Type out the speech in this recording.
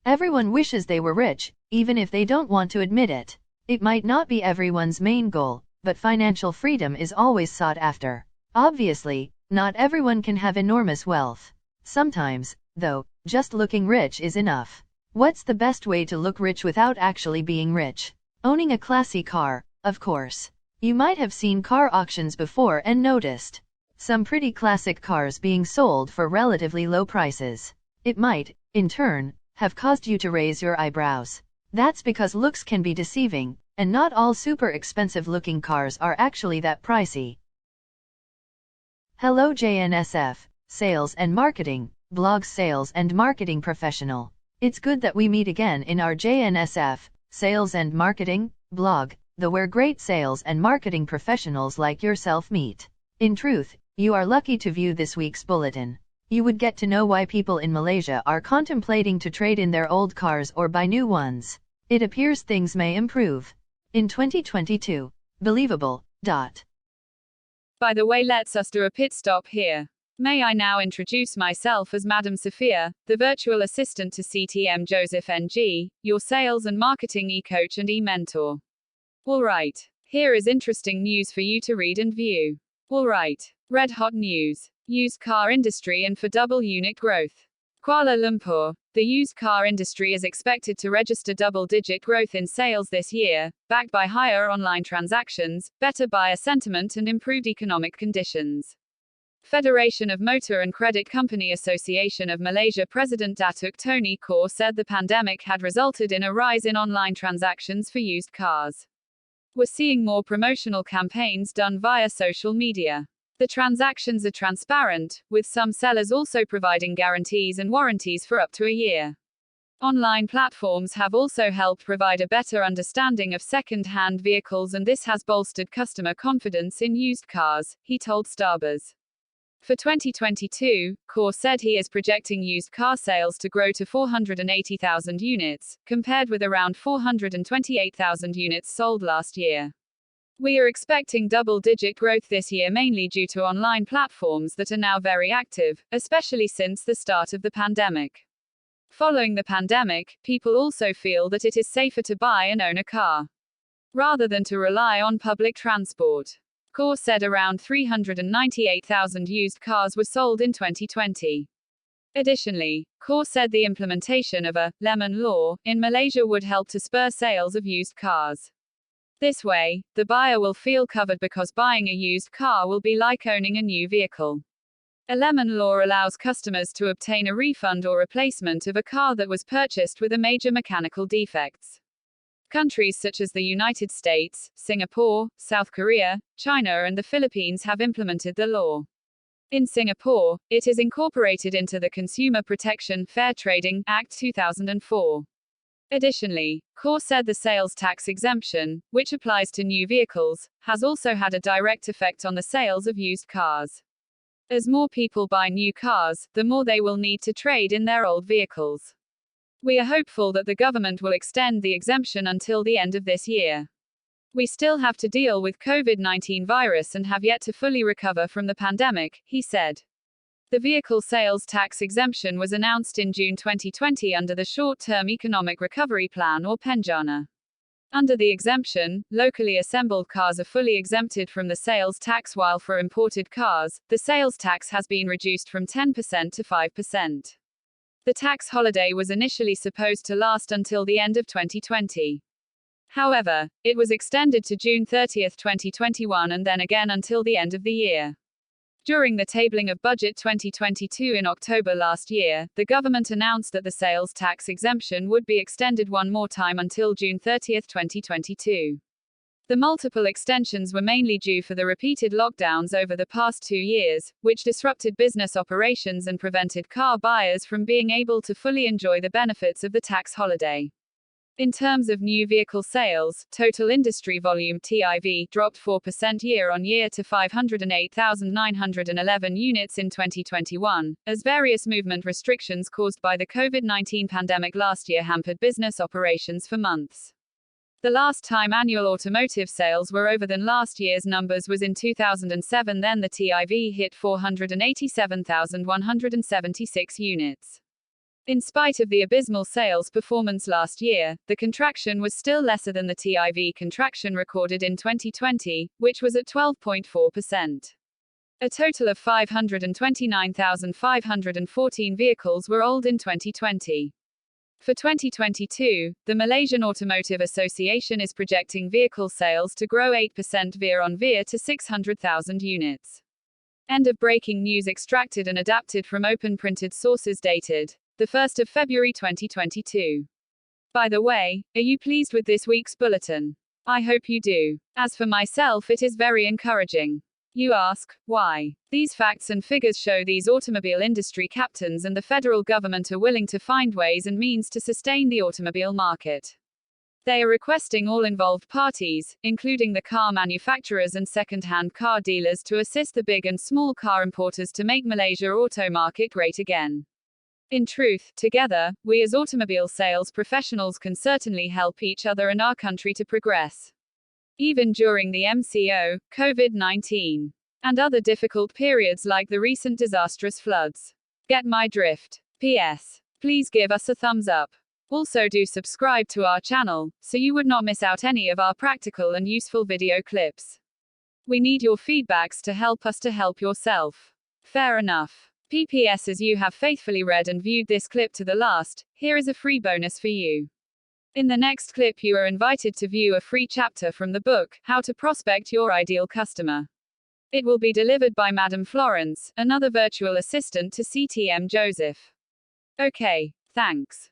Everyone wishes they were rich, even if they don't want to admit it. It might not be everyone's main goal, but financial freedom is always sought after. Obviously, not everyone can have enormous wealth. Sometimes, though, just looking rich is enough. What's the best way to look rich without actually being rich? Owning a classy car, of course. You might have seen car auctions before and noticed some pretty classic cars being sold for relatively low prices. It might, in turn, have caused you to raise your eyebrows. That's because looks can be deceiving, and not all super expensive looking cars are actually that pricey. Hello JNSF, Sales and Marketing, blog sales and marketing professional. It's good that we meet again in our JNSF, Sales and Marketing, blog, where great sales and marketing professionals like yourself meet. In truth, you are lucky to view this week's bulletin. You would get to know why people in Malaysia are contemplating to trade in their old cars or buy new ones. It appears things may improve in 2022. Believable. By the way, let's us do a pit stop here. May I now introduce myself as Madam Sophia, the virtual assistant to CTM Joseph NG, your sales and marketing e-coach and e-mentor. Alright, here is interesting news for you to read and view. Alright, red hot news. Used car industry and for double unit growth. Kuala Lumpur, the used car industry is expected to register double-digit growth in sales this year, backed by higher online transactions, better buyer sentiment and improved economic conditions. Federation of Motor and Credit Company Association of Malaysia President Datuk Tony Kaur said the pandemic had resulted in a rise in online transactions for used cars. We're seeing more promotional campaigns done via social media. The transactions are transparent, with some sellers also providing guarantees and warranties for up to a year. Online platforms have also helped provide a better understanding of second-hand vehicles, and this has bolstered customer confidence in used cars, he told Starbuzz. For 2022, Kaur said he is projecting used car sales to grow to 480,000 units, compared with around 428,000 units sold last year. We are expecting double-digit growth this year mainly due to online platforms that are now very active, especially since the start of the pandemic. Following the pandemic, people also feel that it is safer to buy and own a car, rather than to rely on public transport. Kaur said around 398,000 used cars were sold in 2020. Additionally, Kaur said the implementation of a lemon law in Malaysia would help to spur sales of used cars. This way, the buyer will feel covered because buying a used car will be like owning a new vehicle. A lemon law allows customers to obtain a refund or replacement of a car that was purchased with a major mechanical defects. Countries such as the United States, Singapore, South Korea, China and the Philippines have implemented the law. In Singapore, it is incorporated into the Consumer Protection Fair Trading Act 2004. Additionally, Kaur said the sales tax exemption, which applies to new vehicles, has also had a direct effect on the sales of used cars. As more people buy new cars, the more they will need to trade in their old vehicles. We are hopeful that the government will extend the exemption until the end of this year. We still have to deal with COVID-19 virus and have yet to fully recover from the pandemic, he said. The vehicle sales tax exemption was announced in June 2020 under the Short-Term Economic Recovery Plan or PENJANA. Under the exemption, locally assembled cars are fully exempted from the sales tax, while for imported cars, the sales tax has been reduced from 10% to 5%. The tax holiday was initially supposed to last until the end of 2020. However, it was extended to June 30, 2021 and then again until the end of the year. During the tabling of Budget 2022 in October last year, the government announced that the sales tax exemption would be extended one more time until June 30, 2022. The multiple extensions were mainly due for the repeated lockdowns over the past 2 years, which disrupted business operations and prevented car buyers from being able to fully enjoy the benefits of the tax holiday. In terms of new vehicle sales, total industry volume (TIV) dropped 4% year-on-year to 508,911 units in 2021, as various movement restrictions caused by the COVID-19 pandemic last year hampered business operations for months. The last time annual automotive sales were over than last year's numbers was in 2007, then the TIV hit 487,176 units. In spite of the abysmal sales performance last year, the contraction was still lesser than the TIV contraction recorded in 2020, which was at 12.4%. A total of 529,514 vehicles were old in 2020. For 2022, the Malaysian Automotive Association is projecting vehicle sales to grow 8% year-on-year to 600,000 units. End of breaking news extracted and adapted from open printed sources dated the 1st of February 2022. By the way, are you pleased with this week's bulletin? I hope you do. As for myself, it is very encouraging. You ask, why? These facts and figures show these automobile industry captains and the federal government are willing to find ways and means to sustain the automobile market. They are requesting all involved parties, including the car manufacturers and second-hand car dealers, to assist the big and small car importers to make Malaysia auto market great again. In truth, together, we as automobile sales professionals can certainly help each other and our country to progress. Even during the MCO, COVID-19, and other difficult periods like the recent disastrous floods. Get my drift. P.S. Please give us a thumbs up. Also do subscribe to our channel, so you would not miss out any of our practical and useful video clips. We need your feedbacks to help us to help yourself. Fair enough. PPS, as you have faithfully read and viewed this clip to the last, here is a free bonus for you. In the next clip you are invited to view a free chapter from the book, How to Prospect Your Ideal Customer. It will be delivered by Madam Florence, another virtual assistant to CTM Joseph. Okay, thanks.